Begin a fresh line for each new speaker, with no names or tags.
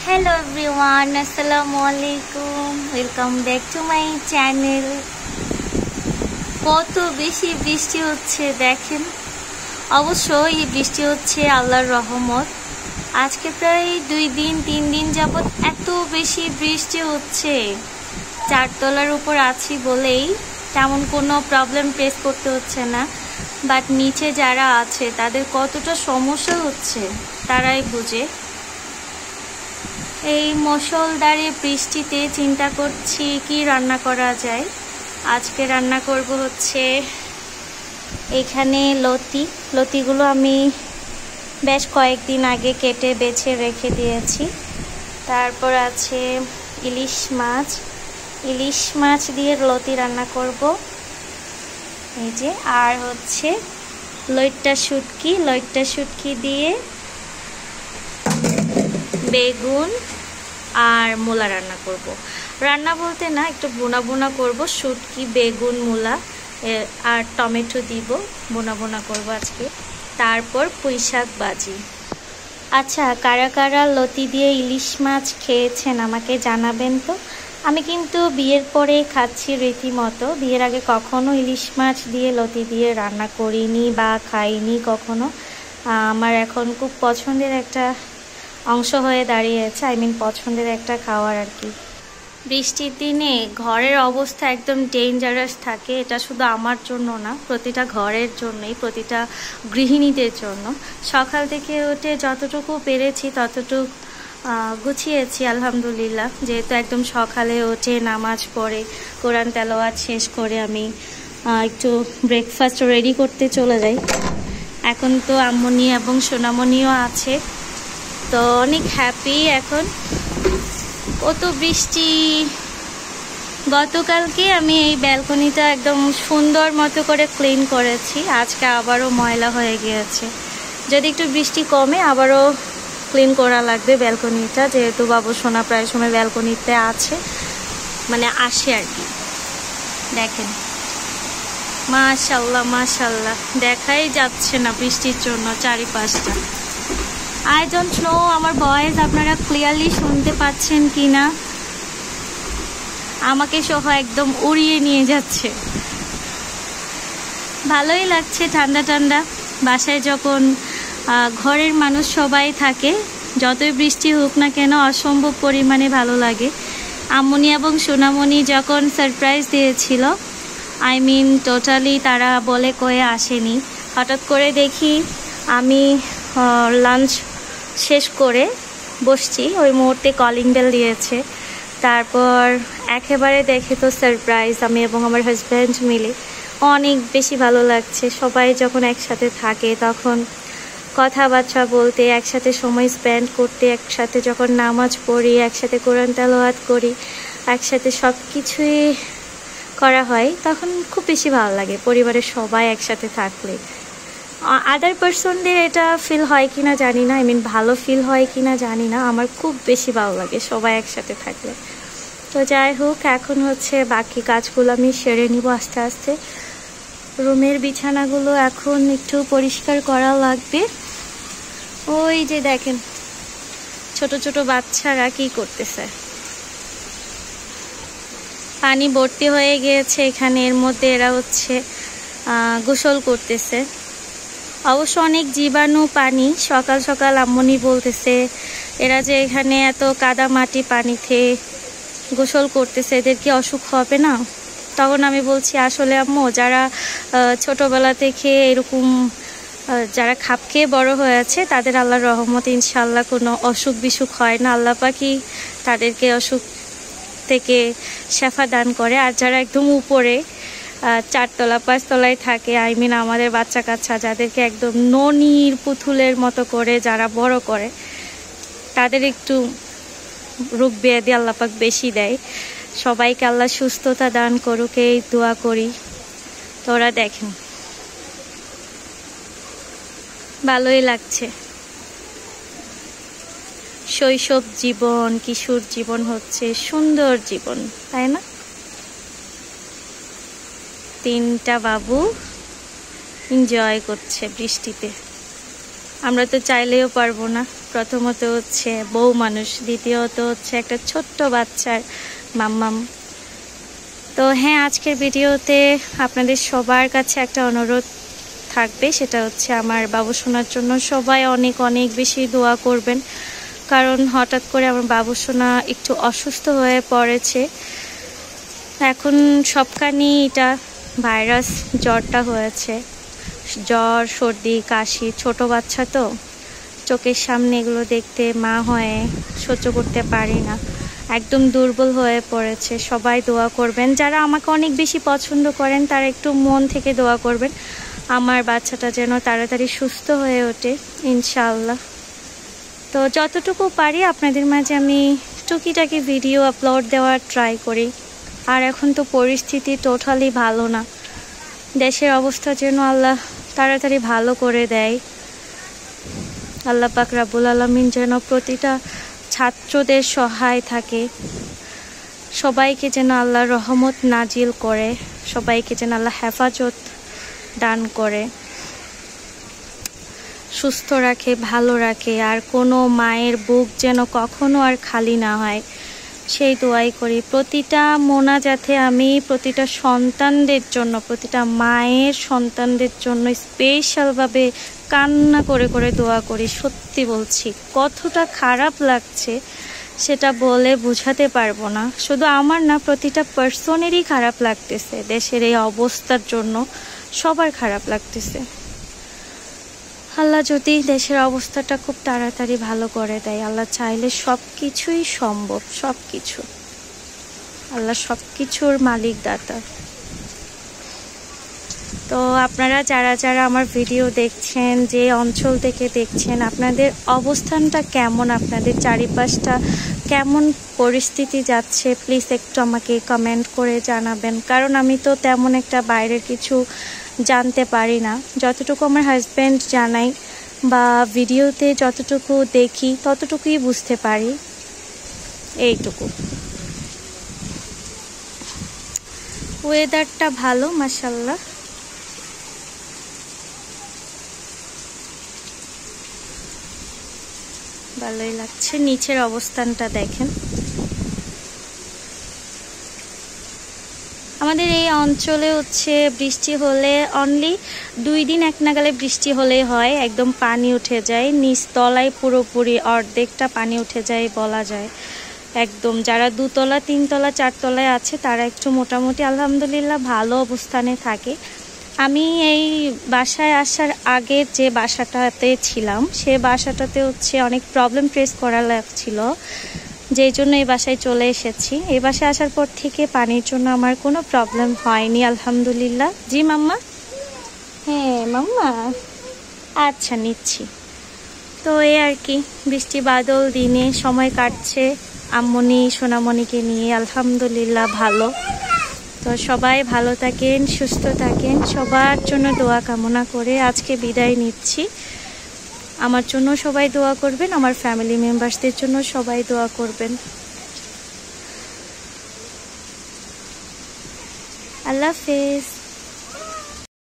Hello everyone, Assalamualaikum. Welcome back to my channel. কত বেশি বৃষ্টি হচ্ছে দেখেন। অবশ্য এই বৃষ্টি হচ্ছে আল্লাহর রহমত। আজকে প্রায় 2-3 দিন যাবত এত বেশি বৃষ্টি হচ্ছে। 4 তলার উপর আছি বলেই তেমন কোনো প্রবলেম ফেস করতে হচ্ছে না, বাট নিচে যারা আছে তাদের কতটা সমস্যা হচ্ছে তারাই বুঝে। এই মুষলধারে বৃষ্টিতে চিন্তা করছি কি রান্না করা যায়। আজকে রান্না করব হচ্ছে এখানে লতিগুলো আমি বেশ কয়েকদিন আগে কেটে বেছে রেখে দিয়েছি। তারপর আছে ইলিশ মাছ দিয়ে লতি রান্না করব এই যে। আর হচ্ছে লইট্টা শুটকি দিয়ে বেগুন আর মূলা রান্না করব। রান্না বলতে না, একটু বোনা করব। শুটকি, বেগুন, মূলা আর টমেটো দিব, বোনা করব আজকে। তারপর পুঁইশাক ভাজি। আচ্ছা, কারা কারা লতি দিয়ে ইলিশ মাছ খেয়েছেন আমাকে জানাবেন তো। আমি কিন্তু বিয়ের পরে খাচ্ছি রীতিমতো। বিয়ের আগে কখনো ইলিশ মাছ দিয়ে লতি দিয়ে রান্না করিনি বা খাইনি কখনো। আমার এখন খুব পছন্দের একটা অংশ হয়ে দাঁড়িয়েছে, পছন্দের একটা খাবার আর কি। বৃষ্টির দিনে ঘরের অবস্থা একদম ডেঞ্জারাস থাকে। এটা শুধু আমার জন্য না, প্রতিটা ঘরের জন্যই, প্রতিটা গৃহিণীদের জন্য। সকাল থেকে উঠে যতটুকু পেরেছি ততটুকু গুছিয়েছি আলহামদুলিল্লাহ। যেহেতু একদম সকালে উঠে নামাজ পড়ে কোরআন তেলাওয়াত শেষ করে আমি একটু ব্রেকফাস্ট রেডি করতে চলে যাই। এখন তো আম্মনি এবং সোনামনিও আছে, তো অনেক হ্যাপি এখন। কত বৃষ্টি। গতকালকে আমি এই ব্যালকনিটা একদম সুন্দর মতো করে ক্লিন করেছি, আজকে আবারও ময়লা হয়ে গিয়েছে। যদি একটু বৃষ্টি কমে আবারও ক্লিন করা লাগবে ব্যালকনিটা, যেহেতু বাবু সোনা প্রায় সময় ব্যালকনিতে আসে আর কি। দেখেন মাশাল্লাহ দেখাই যাচ্ছে না বৃষ্টির জন্য চারিপাশটা। আই ডোন্ট নো আমার ভয়েস আপনারা ক্লিয়ারলি শুনতে পাচ্ছেন কি না। আমাকে সহ একদম উড়িয়ে নিয়ে যাচ্ছে। ভালোই লাগছে ঠান্ডা। বাসায় যখন ঘরের মানুষ সবাই থাকে, যতই বৃষ্টি হোক না কেন অসম্ভব পরিমাণে ভালো লাগে। আম্মনি এবং সোনামনি যখন সারপ্রাইজ দিয়েছিল, টোটালি তারা বলে কয়ে আসেনি। হঠাৎ করে দেখি আমি লাঞ্চ শেষ করে বসছি, ওই মুহূর্তে কলিং বেল দিয়েছে। তারপর একেবারে দেখে তো সারপ্রাইজ, আমি এবং আমার হাজব্যান্ড মিলে। অনেক বেশি ভালো লাগছে। সবাই যখন একসাথে থাকে তখন কথাবার্তা বলতে, একসাথে সময় স্পেন্ড করতে, একসাথে যখন নামাজ পড়ি, একসাথে কোরআন তেলাওয়াত করি, একসাথে সব কিছুই করা হয়, তখন খুব বেশি ভালো লাগে পরিবারের সবাই একসাথে থাকলে। আদার পার্সনদের এটা ফিল হয় কিনা জানি না, ভালো ফিল হয় কিনা জানি না, আমার খুব বেশি ভালো লাগে সবাই একসাথে থাকলে। তো যাই হোক, এখন হচ্ছে বাকি কাজগুলো আমি সেরে নিব আস্তে আস্তে। রুমের বিছানাগুলো এখন একটু পরিষ্কার করা লাগবে। ওই যে দেখেন ছোট বাচ্চারা কি করতেছে। পানি ভর্তি হয়ে গিয়েছে এখানে, এর মধ্যে এরা হচ্ছে গোসল করতেছে। অবশ্য অনেক জীবাণু পানি। সকাল সকাল আম্মনি বলতেছে এরা যে এখানে এত কাদা মাটি পানিতে গোসল করতেছে, এদের কি অসুখ হবে না? তখন আমি বলছি আসলে আম্মু, যারা ছোটবেলা থেকে এরকম যারা খাপ খেয়ে বড় হয়েছে তাদের আল্লাহর রহমতে ইনশাল্লাহ কোনো অসুখ বিসুখ হয় না। আল্লাহ পাকই তাদেরকে অসুখ থেকে শেফা দান করে। আর যারা একদম উপরে 4 তলা 5 তলায় থাকে, আমাদের বাচ্চা কাচ্চা যাদেরকে একদম ননির পুতুলের মতো করে যারা বড় করে, তাদের একটু রোগ ব্যাধি আল্লাহ পাক বেশি দেয়। সবাইকে আল্লাহ সুস্থতা দান করুক এই দোয়া করি। তোরা দেখেন ভালোই লাগছে। শৈশব জীবন, কিশোর জীবন হচ্ছে সুন্দর জীবন, তাই না? 3টা বাবু এনজয় করছে বৃষ্টিতে। আমরা তো চাইলেও পারবো না। প্রথমত হচ্ছে বউ মানুষ, দ্বিতীয়ত হচ্ছে একটা ছোট্ট বাচ্চার মাম্মাম। তো হ্যাঁ, আজকের ভিডিওতে আপনাদের সবার কাছে একটা অনুরোধ থাকবে, সেটা হচ্ছে আমার বাবু সোনার জন্য সবাই অনেক অনেক বেশি দোয়া করবেন। কারণ হঠাৎ করে আমার বাবু সোনা একটু অসুস্থ হয়ে পড়েছে। এখন সবখানি এটা ভাইরাস জ্বরটা হয়েছে, জ্বর সর্দি কাশি, ছোট বাচ্চা তো চোখের সামনে এগুলো দেখতে মা হয়ে সহ্য করতে পারি না, একদম দুর্বল হয়ে পড়েছে। সবাই দোয়া করবেন, যারা আমাকে অনেক বেশি পছন্দ করেন তারা একটু মন থেকে দোয়া করবেন আমার বাচ্চাটা যেন তাড়াতাড়ি সুস্থ হয়ে ওঠে ইনশাআল্লাহ। তো যতটুকু পারি আপনাদের মাঝে আমি টুকিটাকি ভিডিও আপলোড দেওয়ার ট্রাই করি। আর এখন তো পরিস্থিতি টোটালি ভালো না, দেশের অবস্থা যেন আল্লাহ তাড়াতাড়ি ভালো করে দেয়। আল্লাহ পাক রাব্বুল আলামিন যেন প্রতিটা ছাত্রদের সহায় থাকে, সবাইকে যেন আল্লাহ রহমত নাজিল করে, সবাইকে যেন আল্লাহ হেফাজত দান করে, সুস্থ রাখে, ভালো রাখে। আর কোনো মায়ের বুক যেন কখনো আর খালি না হয়, সেই দোয়াই করি। প্রতিটা মোনাজাতে আমি প্রতিটা সন্তানদের জন্য, প্রতিটা মায়ের সন্তানদের জন্য স্পেশালভাবে কান্না করে করে দোয়া করি। সত্যি বলছি, কতটা খারাপ লাগছে সেটা বলে বোঝাতে পারবো না। শুধু আমার না, প্রতিটা পার্সনেরই খারাপ লাগতেছে দেশের এই অবস্থার জন্য, সবার খারাপ লাগতেছে। আল্লাহ যদি দেশের অবস্থাটা খুব তাড়াতাড়ি ভালো করে দেয়, আল্লাহ চাইলে সব কিছুই সম্ভব, সব কিছু। আল্লাহ সব কিছুর মালিক দাতা। তো আপনারা যারা যারা আমার ভিডিও দেখছেন, যে অঞ্চল থেকে দেখছেন, আপনাদের অবস্থানটা কেমন, আপনাদের চারিপাশটা কেমন পরিস্থিতি যাচ্ছে, প্লিজ একটু আমাকে কমেন্ট করে জানাবেন। কারণ আমি তো তেমন একটা বাইরের কিছু জানতে পারি না, যতটুকু আমার হাজব্যান্ড জানাই বা ভিডিওতে যতটুকু দেখি ততটুকুই বুঝতে পারি, এইটুকু। ওয়েদারটা ভালো মাশাআল্লাহ। ভালোই লাগছে। নিচের অবস্থানটা দেখেন। আমাদের এই অঞ্চলে হচ্ছে বৃষ্টি হলে অনলি 2 দিন এক নাগালে বৃষ্টি হলেই হয়, একদম পানি উঠে যায় নিচতলায়, পুরোপুরি অর্ধেকটা পানি উঠে যায় বলা যায়। একদম যারা 2 তলা 3 তলা 4 তলায় আছে তারা একটু মোটামুটি আলহামদুলিল্লাহ ভালো অবস্থানে থাকে। আমি এই বাসায় আসার আগে যে বাসাটাতে ছিলাম, সে বাসাটাতে হচ্ছে অনেক প্রবলেম ফেস করা লাগছিল, যেই জন্য এই বাসায় চলে এসেছি। এই বাসায় আসার পর থেকে পানির জন্য আমার কোনো প্রবলেম হয়নি আলহামদুলিল্লাহ। জি মাম্মা? হ্যাঁ মাম্মা, আচ্ছা নিচ্ছি। তো এই আর কি, বৃষ্টি বাদল দিনে সময় কাটছে আম্মনি সোনামণিকে নিয়ে, আলহামদুলিল্লাহ ভালো। তো সবাই ভালো থাকেন, সুস্থ থাকেন, সবার জন্য দোয়া কামনা করে আজকে বিদায় নিচ্ছি। আমার জন্য সবাই দোয়া করবেন, আমার ফ্যামিলি মেম্বার্সদের জন্য সবাই দোয়া করবেন। আল্লাহ হাফেজ।